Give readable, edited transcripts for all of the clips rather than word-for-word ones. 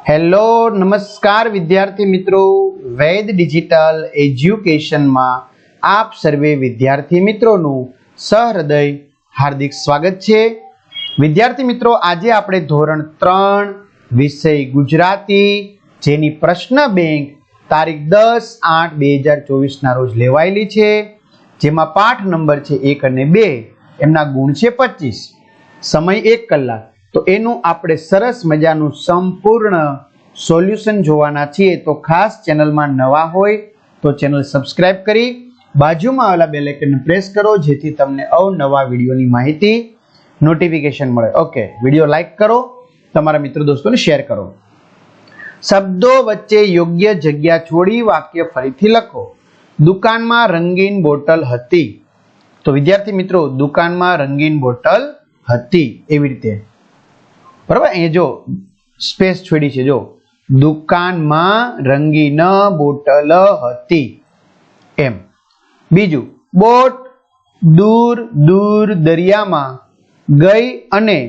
Hello નમસ્કાર વિદ્યાર્થી મિત્રો, વૈદ ડિજિટલ એજ્યુકેશનમાં આપ સર્વે વિદ્યાર્થી મિત્રોનું સહૃદય હાર્દિક સ્વાગત છે। વિદ્યાર્થી મિત્રો, આજે આપણે ધોરણ 3 વિષય ગુજરાતી જેની પ્રશ્ન બેંક તારીખ 10/8/2024 ના રોજ લેવાયેલી છે, જેમાં પાઠ નંબર છે 1 અને 2, એમના ગુણ છે 25, સમય 1 કલાક। તો એનું આપણે સરસ મજાનું સંપૂર્ણ સોલ્યુશન જોવાના છીએ। તો ખાસ ચેનલમાં નવા હોય તો ચેનલ સબસ્ક્રાઇબ કરી બાજુમાં આવેલા બેલ આઇકનને પ્રેસ કરો, જેથી તમને અવનવા વિડીયોની માહિતી નોટિફિકેશન મળે। ઓકે, વિડીયો લાઈક કરો, તમારા મિત્રો દોસ્તોને શેર કરો। શબ્દો વચ્ચે યોગ્ય જગ્યા છોડી વાક્ય ફરીથી લખો। દુકાનમાં રંગીન બોટલ હતી। તો વિદ્યાર્થી મિત્રો, દુકાનમાં રંગીન બોટલ હતી એવી રીતે, બરાબર। એ જો સ્પેસ છોડી છે, જો દુકાનમાં રંગીન બોટલ હતી એમ। બીજું, બોટ દૂર દૂર દરિયામાં ગઈ અને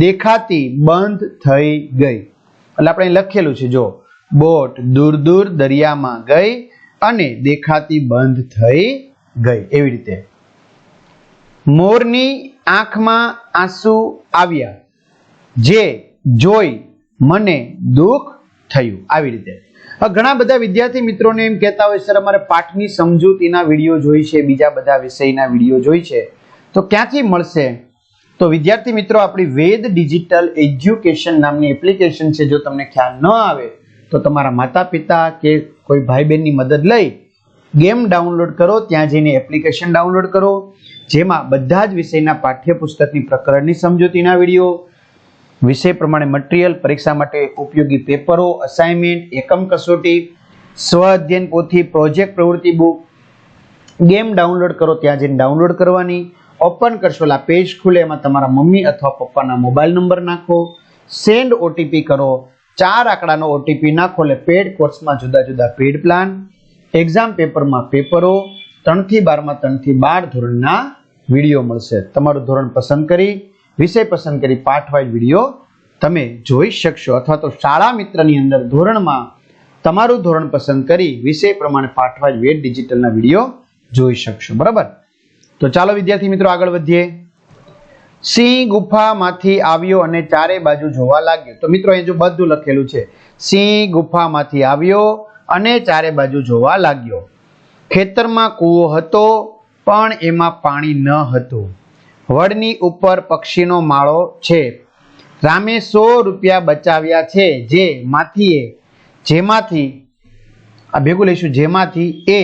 દેખાતી બંધ થઈ ગઈ। એટલે આપણે લખેલું છે, જો બોટ દૂર દૂર દરિયામાં ગઈ અને દેખાતી બંધ થઈ ગઈ એવી રીતે। મોરની આંખમાં આંસુ આવ્યા, જે જોઈ મને દુઃખ થયું આવી રીતે। ઘણા બધા વિદ્યાર્થી મિત્રોને એમ કહેતા હોય, સર અમારે પાઠની સમજૂતીના વિડીયો જોઈ છે, બીજા બધા વિષયના વિડીયો જોઈ છે, તો ક્યાંથી મળશે? તો વિદ્યાર્થી મિત્રો, આપણી વેદ ડિજિટલ એજ્યુકેશન નામની એપ્લિકેશન છે। જો તમને ખ્યાલ ન આવે તો તમારા માતા પિતા કે કોઈ ભાઈ બહેનની મદદ લઈ ગેમ ડાઉનલોડ કરો, ત્યાં જઈને એપ્લિકેશન ડાઉનલોડ કરો, જેમાં બધા જ વિષયના પાઠ્યપુસ્તકની પ્રકરણની સમજૂતીના વિડીયો, વિષય પ્રમાણે મટીરિયલ, પરીક્ષા માટે ઉપયોગી પેપરો, અસાઇનમેન્ટ, એકમ કસોટી, સ્વ અધ્યયન પોથી, પ્રોજેક્ટ પ્રવૃત્તિ બુક, ગેમ ડાઉનલોડ કરો, ત્યાં જઈને ડાઉનલોડ કરવાની। ઓપન કરશો એટલે પેજ ખુલે, એમાં તમારા મમ્મી અથવા પપ્પાના મોબાઈલ નંબર નાખો, સેન્ડ ઓટીપી કરો, 4 આંકડાનો ઓટીપી નાખો એટલે પેડ કોર્સમાં જુદા જુદા પેડ પ્લાન, એક્ઝામ પેપરમાં પેપરો, 3 થી 12 માં 3 થી 12 ધોરણના વિડીયો મળશે। તમારું ધોરણ પસંદ કરી, વિષય પસંદ કરી પાઠ વાઇઝ વિડીયો તમે જોઈ શકશો, અથવા તો શાળા મિત્રની અંદર ધોરણમાં તમારું ધોરણ પસંદ કરી વિષય પ્રમાણે પાઠ વાઇઝ વેદ ડિજિટલના વિડીયો જોઈ શકશો, બરાબર। તો ચાલો વિદ્યાર્થી મિત્રો આગળ વધીએ। સિંહ ગુફામાંથી આવ્યો અને ચારે બાજુ જોવા લાગ્યો। તો મિત્રો અહીં જો બધું લખેલું છે, સિંહ ગુફામાંથી આવ્યો અને ચારે બાજુ જોવા લાગ્યો। ખેતરમાં કૂવો હતો પણ એમાં પાણી ન હતું। વડની ઉપર પક્ષીનો માળો છે। રામે 100 રૂપિયા બચાવ્યા છે, જેમાંથી આ ભેગું લઈશું, જેમાંથી એ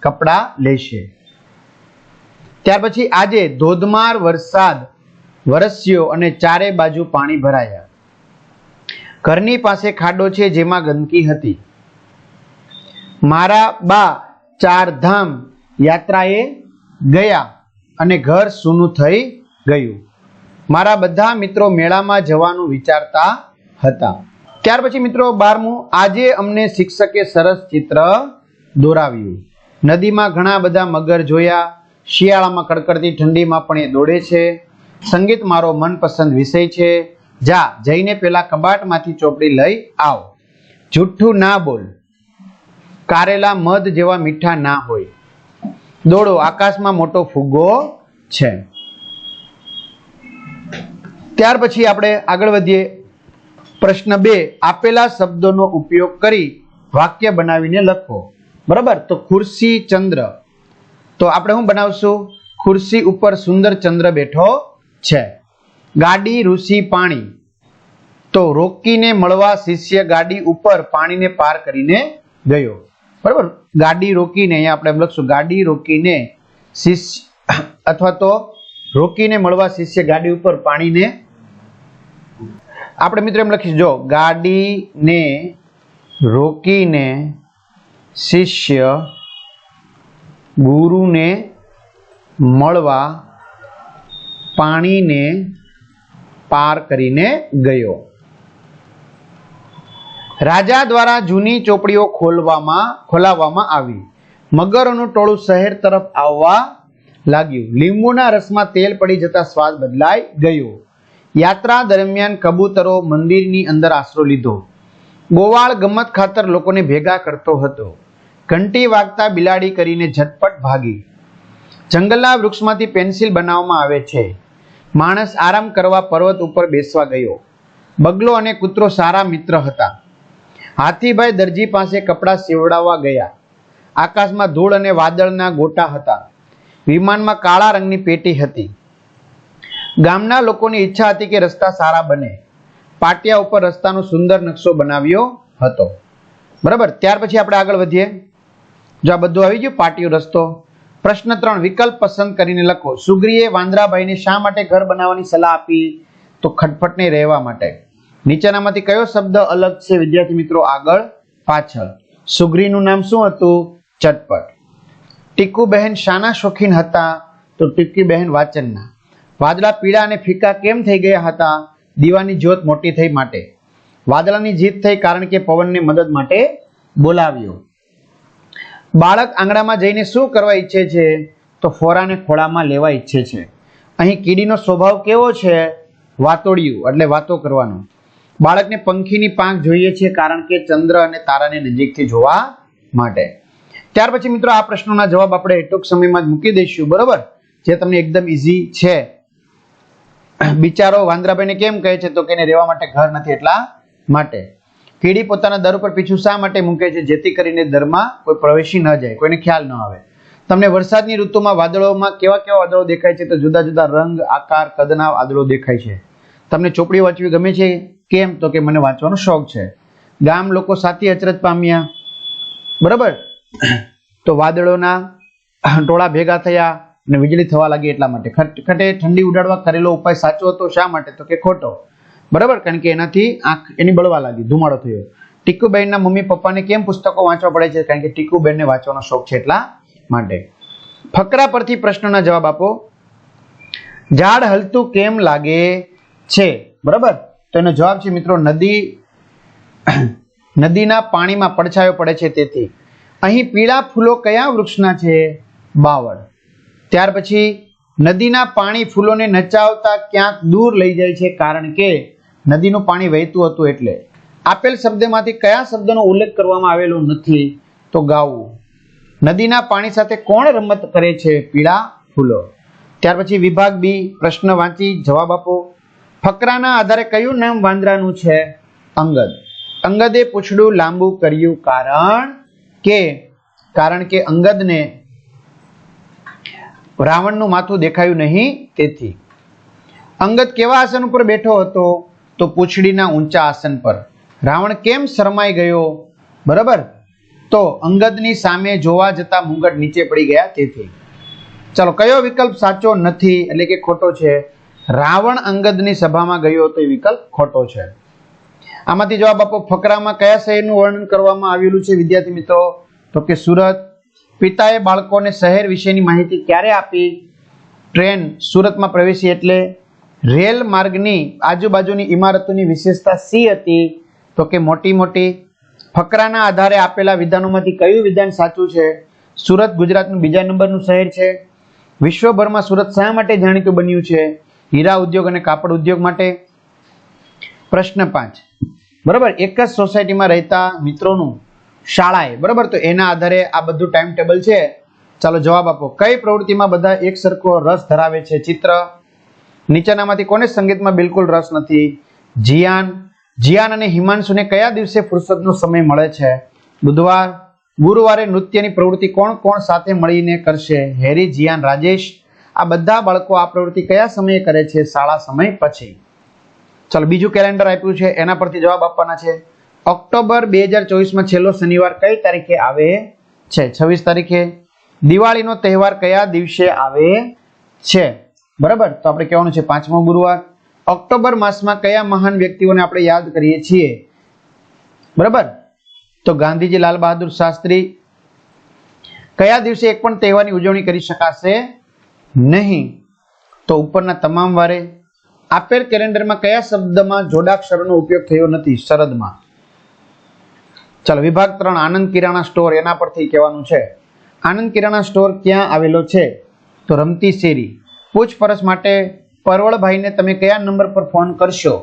કપડા લેશે। ત્યાર પછી, આજે ધોધમાર વરસાદ વરસ્યો અને ચારે બાજુ પાણી ભરાયા। ઘરની પાસે ખાડો છે, જેમાં ગંદકી હતી। મારા બા 4 ધામ યાત્રાએ ગયા અને ઘર સૂનું થઈ ગયું। મારા બધા મિત્રો મેળામાં જવાનું વિચારતા હતા। ત્યાર પછી મિત્રો 12મું, આજે અમને શિક્ષકે સરસ ચિત્ર દોરાવ્યું। નદીમાં ઘણા બધા મગર જોયા। શિયાળામાં કડકડતી ઠંડીમાં પણ એ દોડે છે। સંગીત મારો મનપસંદ વિષય છે। જા જઈને પેલા કબાટમાંથી ચોપડી લઈ આવ। જુઠ્ઠું ના બોલ, કારેલા મધ જેવા મીઠા ના હોય। દોડો, આકાશમાં મોટો ફુગ્ગો છે। ત્યાર પછી આપણે આગળ વધીએ। પ્રશ્ન 2, આપેલા શબ્દોનો ઉપયોગ કરી વાક્ય બનાવીને લખો, બરાબર। તો ખુરશી ચંદ્ર, તો આપણે શું બનાવશું? ખુરશી ઉપર સુંદર ચંદ્ર બેઠો છે। ગાડી ઋષિ પાણી, તો રોકીને મળવા શિષ્ય ગાડી ઉપર પાણીને પાર કરીને ગયો, બરાબર। ગાડી રોકીને, અહીંયા આપણે એમ લખશું, ગાડી રોકીને શિષ્ય, અથવા તો રોકીને મળવા શિષ્ય ગાડી ઉપર પાણીને, આપણે મિત્રો એમ લખીશું, જો ગાડીને રોકીને શિષ્ય ગુરુને મળવા પાણીને પાર કરીને ગયો। રાજા દ્વારા જૂની ચોપડીઓ ખોલાવવામાં આવી। મગરોનું ટોળું શહેર તરફ આવવા લાગ્યું। લીંબુના રસમાં તેલ પડી જતા સ્વાદ બદલાઈ ગયો। યાત્રા દરમિયાન કબૂતરો મંદિરની અંદર આશરો લીધો। ગોવાળ ગમત ખાતર લોકોને ભેગા કરતો હતો. ઘંટી વાગતા બિલાડી કરીને ઝટપટ ભાગી. જંગલના વૃક્ષમાંથી પેન્સિલ બનાવવામાં આવે છે. માણસ આરામ કરવા પર્વત ઉપર બેસવા ગયો. બગલો અને કૂતરો સારા મિત્ર હતા. હાથીભાઈ દરજી પાસે કપડાં સીવડાવવા ગયા. આકાશમાં ધૂળ અને વાદળના ગોટા હતા. વિમાનમાં કાળા રંગની પેટી હતી. ગામના લોકોની ઈચ્છા હતી કે રસ્તા સારા બને. પાટિયા ઉપર રસ્તાનો સુંદર નકશો બનાવ્યો હતો. બરાબર, ત્યાર પછી આપણે આગળ વધીએ. જો આ બધું આવી ગયું, પાટિયો, રસ્તો. પ્રશ્ન 3, વિકલ્પ પસંદ કરીને લખો. સુગ્રીએ વાંદરાભાઈને શા માટે ઘર બનાવવાની સલાહ આપી? તો ખટપટને રહેવા માટે. નીચેનામાંથી કયો શબ્દ અલગ છે વિદ્યાર્થી મિત્રો? આગળ પાછળ. સુગ્રીનું નામ શું હતું? ચટપટ. ટીકુબહેન શાના શોખીન હતા? તો ટીકીબહેન વાંચનના. વાદળા પીળા અને ફીકા કેમ થઈ ગયા હતા? દીવાની જ્યોત મોટી થઈ માટે. વાદળાની જીત થઈ કારણ કે પવનને મદદ માટે બોલાવ્યો. બાળક આંગણામાં જઈને શું કરવા ઈચ્છે છે? તો ફોરાને ખોળામાં લેવા ઈચ્છે છે. અહીં કીડીનો સ્વભાવ કેવો છે? વાતોડિયું, એટલે વાતો કરવાનો. બાળકને પંખીની પાંખ જોઈએ છે કારણ કે ચંદ્ર અને તારાને નજીકથી જોવા માટે. ત્યાર પછી મિત્રો આ પ્રશ્નોના જવાબ આપણે ટૂંક સમયમાં જ મૂકી દઈશું. બરોબર, જે તમને એકદમ ઈઝી છે. બિચારો વાંદરાભાઈને કેમ કહે છે? તો કે એને રહેવા માટે ઘર નથી એટલા માટે. કીડી પોતાના દર ઉપર પીછું શા માટે મૂકે છે? જેથી કરીને દરમાં કોઈ પ્રવેશી ન જાય, કોઈને ખ્યાલ ન આવે. તમને વરસાદની ઋતુમાં વાદળોમાં કેવા કેવા વાદળો દેખાય છે? તો જુદા જુદા રંગ, આકાર, કદના વાદળો દેખાય છે. તમને ચોપડી વાંચવી ગમે છે? કેમ? તો કે મને વાંચવાનો શોખ છે. ગામ લોકો સાથી અચરજ પામ્યા. બરાબર, તો વાદળોના ટોળા ભેગા થયા અને વીજળી થવા લાગી એટલા માટે. ખટખટે ઠંડી ઉડાડવા કરેલો ઉપાય સાચો હતો. શા માટે? તો કે ખોટો. બરાબર, કારણ કે એનાથી આંખ એની બળવા લાગી, ધુમાડો થયો. ટીકુબહેનના મમ્મી પપ્પાને કેમ પુસ્તકો વાંચવા પડે છે? કારણ કે ટીકુબહેનને વાંચવાનો શોખ છે એટલા માટે. ફકરા પરથી પ્રશ્નોના જવાબ આપો. ઝાડ હલતું કેમ લાગે છે? બરાબર, તો એનો જવાબ છે મિત્રો નદીના પાણીમાં પડછાયો પડે છે તેથી. અહીં પીળા ફૂલો કયા વૃક્ષના છે? બાવળ. ત્યાર પછી નદીના પાણી ફૂલોને નચાવતા ક્યાંક દૂર લઈ જાય છે કારણ કે નદીનું પાણી વહેતું હતું એટલે. આપેલ શબ્દમાંથી કયા શબ્દનો ઉલ્લેખ કરવામાં આવેલો નથી? તો ગાવું. નદીના પાણી સાથે કોણ રમત કરે છે? પીળા ફૂલો. ત્યાર પછી વિભાગ બી, પ્રશ્ન વાંચી જવાબ આપો. ફકરાના આધારે કયું નામ વાંદરાનું છે? અંગદ. અંગદે પૂંછડું લાંબુ કર્યું કારણ કે અંગદને રાવણનું માથું દેખાયું નહીં તેથી. અંગદ કેવા આસન ઉપર બેઠો હતો? તો પૂંછડીના ઊંચા આસન પર. રાવણ કેમ શરમાઈ ગયો? બરાબર, તો અંગદની સામે જોવા જતા મુંગટ નીચે પડી ગયા તેથી. ચાલો, કયો વિકલ્પ સાચો નથી એટલે કે ખોટો છે? રાવણ અંગદની સભામાં ગયો હતો એ વિકલ્પ ખોટો છે. આમાંથી જવાબ આપો. ફકરામાં કયા શહેરનું વર્ણન કરવામાં આવેલું છે વિદ્યાર્થી મિત્રો? તો કે સુરત. પિતાએ બાળકોને શહેર વિશેની માહિતી ક્યારે આપી? ટ્રેન સુરતમાં પ્રવેશી એટલે. રેલ માર્ગની આજુબાજુની ઇમારતોની વિશેષતા શી હતી? તો કે મોટી મોટી. ફકરાના આધારે આપેલા વિધાનોમાંથી કયું વિધાન સાચું છે? સુરત ગુજરાતનું બીજા નંબરનું શહેર છે. વિશ્વભરમાં સુરત શા માટે જાણીતું બન્યું છે? હીરા ઉદ્યોગ અને કાપડ ઉદ્યોગ માટે. પ્રશ્ન 5, બરાબર, એક જ સોસાયટીમાં રહેતા મિત્રોનું શાળાએ, બરાબર, તો એના આધારે આ બધું ટાઈમ ટેબલ છે. ચાલો જવાબ આપો. કઈ પ્રવૃત્તિમાં બધા એક સરખો રસ ધરાવે છે? ચિત્ર. નીચેનામાંથી કોને સંગીતમાં બિલકુલ રસ નથી? જીયાન અને હિમાંશુને કયા દિવસે ફુરસદનો સમય મળે છે? બુધવાર. ગુરુવારે નૃત્યની પ્રવૃત્તિ કોણ કોણ સાથે મળીને કરશે? હેરી, જીયાન, રાજેશ. આ બધા બાળકો આ પ્રવૃત્તિ કયા સમયે કરે છે? શાળા સમય પછી. ચાલો, બીજું કેલેન્ડર આપ્યું છે, એના પરથી જવાબ આપવાના છે. ઓક્ટોબર 2024માં છેલ્લો શનિવાર કઈ તારીખે આવે છે? 26 તારીખે. દિવાળીનો તહેવાર કયા દિવસે આવે છે? બરાબર, તો આપણે કહેવાનું છે 5મો ગુરુવાર. ઓક્ટોબર માસમાં કયા મહાન વ્યક્તિઓને આપણે યાદ કરીએ છીએ? બરાબર, તો ગાંધીજી, લાલ બહાદુર શાસ્ત્રી. કયા દિવસે એક પણ તહેવારની ઉજવણી કરી શકાશે નહીં? તો ઉપરના તમામ વારે. આપેલ કેલેન્ડરમાં કયા શબ્દમાં જોડાક્ષરોનો ઉપયોગ થયો નથી? શરદમાં. ચાલો, વિભાગ 3, આનંદ કિરાણા સ્ટોર, એના પરથી કહેવાનું છે. આનંદ કિરાણા સ્ટોર ક્યાં આવેલો છે? તો રમતી શેરી. પૂછપરછ માટે પરવળભાઈને તમે કયા નંબર પર ફોન કરશો?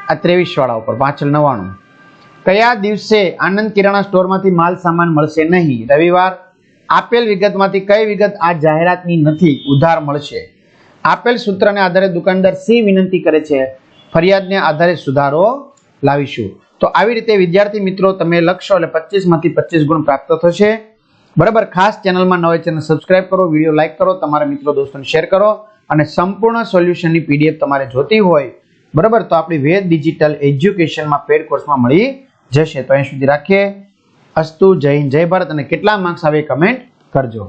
આ 23 વાળા ઉપર, 599. કયા દિવસે આનંદ કિરાણા સ્ટોરમાંથી માલ સામાન મળશે નહીં? રવિવાર. આપેલ વિગતમાંથી કઈ વિગત આ જાહેરાતની નથી? ઉધાર મળશે. આપેલ સૂત્રને આધારે દુકાનદાર સી વિનંતી કરે છે? ફરિયાદને આધારે સુધારો લાવીશું. તો આવી રીતે વિદ્યાર્થી મિત્રો તમે લખશો એટલે 25 માંથી 25 ગુણ પ્રાપ્ત થશે. બરાબર. ખાસ ચેનલમાં નવા ચેનલ સબસ્ક્રાઇબ કરો, વિડીયો લાઈક કરો, તમારા મિત્રો દોસ્તોને શેર કરો અને સંપૂર્ણ સોલ્યુશનની પીડીએફ તમારે જોતી હોય બરાબર તો આપણી વેદ ડિજિટલ એજ્યુકેશનમાં પેડ કોર્સમાં મળી જશે. તો અહીં સુધી રાખીએ. અસ્તુ. જય હિન્દ, જય ભારત અને કેટલા માર્ક્સ આવે કમેન્ટ કરજો.